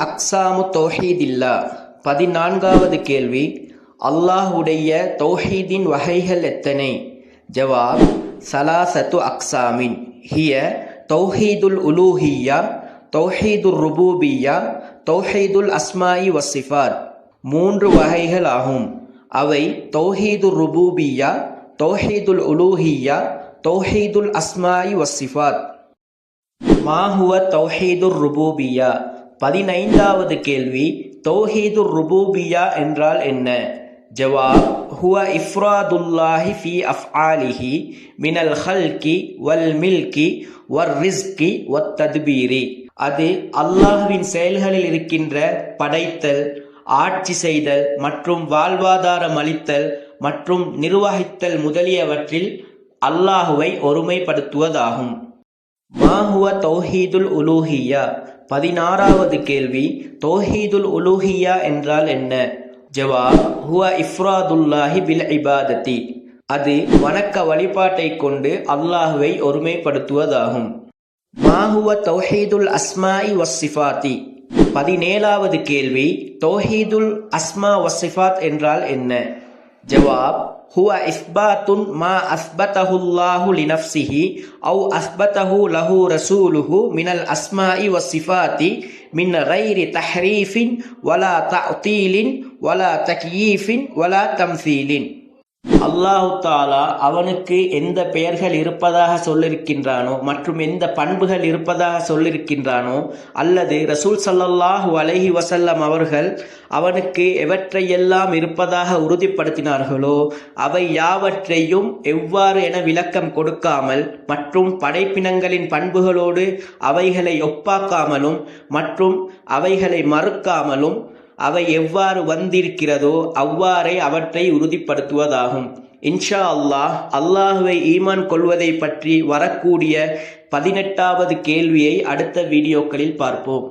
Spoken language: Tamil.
அக்ஸாமு தௌஹீதில்லா. 14வது கேள்வி, அல்லாஹுடைய தௌஹீதின் வகைகள் எத்தனை? ஜவாப், சலாசத்து அக்ஸாமின் ஹிய தௌஹீதுல் உலூஹிய்யா, தௌஹீதுர் ருபூபிய்யா, தௌஹீதுல் அஸ்மாஇ வஸ்ஸிஃபாத். 3 வகைகள் ஆகும். அவை தௌஹீதுர் ருபூபிய்யா, தௌஹீதுல் உலூஹிய்யா, தௌஹீதுல் அஸ்மாஇ வஸ்ஸிஃபாத். மா ஹுவ தௌஹீதுர் ருபூபிய்யா. 15வது கேள்வி, தௌஹீதுர் ருபூபிய்யா என்றால் என்ன? ஜவாப், ஹுவ இஃப்ராதுல்லாஹி ஃபீ அஃஆலிஹி மினல் ஹல்கி வல் மில்கி வர் ரிஸ்கி வத் தத்பீரி. அது அல்லாஹ்வின் செயல்களில் இருக்கின்ற படைத்தல், ஆட்சி செய்தல் மற்றும் வாழ்வாதாரம் அளித்தல் மற்றும் நிர்வகித்தல் முதலியவற்றில் அல்லாஹுவை ஒருமைப்படுத்துவதாகும். மா ஹுவ தௌஹீதுல் உலூஹிய்யா. 16வது கேள்வி, தௌஹீதுல் உலூஹிய்யா என்றால் என்ன? ஜவாப், ஹுவ இஃப்ராதுல்லாஹி பில் இபாதத்தி. அது வணக்க வழிபாட்டை கொண்டு அல்லாஹுவை ஒருமைப்படுத்துவதாகும். மா ஹுவ தௌஹீதுல் அஸ்மாஇ வஸ்ஸிஃபாத்தி. 17வது கேள்வி, தௌஹீதுல் அஸ்மா வஸ்ஸிஃபாத் என்றால் என்ன? ஜவாப், ஹுவ இஸ்பாத்துன் மா அஸ்பதஹுல்லாஹு லினஃப்ஸிஹி அவ் அஸ்பதஹு லஹு ரசூலுஹு மினல் அஸ்மாஇ வஸ்ஸிஃபாத்தி மின் கைரி தஹ்ரீஃபின் வலா தஅதீலின் வலா தக்யீஃபின் வலா தம்சீலின். அல்லாஹு தஆலா அவனுக்கு எந்த பெயர்கள் இருப்பதாக சொல்லியிருக்கின்றானோ மற்றும் எந்த பண்புகள் இருப்பதாக சொல்லியிருக்கின்றானோ, அல்லது ரசூல் ஸல்லல்லாஹு அலைஹி வஸல்லம் அவர்கள் அவனுக்கு எவற்றையெல்லாம் இருப்பதாக உறுதிப்படுத்தினார்களோ அவை யாவற்றையும் எவ்வாறு என விளக்கம் கொடுக்காமல் மற்றும் படைப்பினங்களின் பண்புகளோடு அவைகளை ஒப்பாக்காமலும் மற்றும் அவைகளை மறுக்காமலும் அவை எவ்வாறு வந்திருக்கிறதோ அவ்வாறே அவற்றை உறுதிப்படுத்துவதாகும். இன்ஷா அல்லாஹ், அல்லாஹுவை ஈமான் கொள்வதை பற்றி வரக்கூடிய 18வது கேள்வியை அடுத்த வீடியோக்களில் பார்ப்போம்.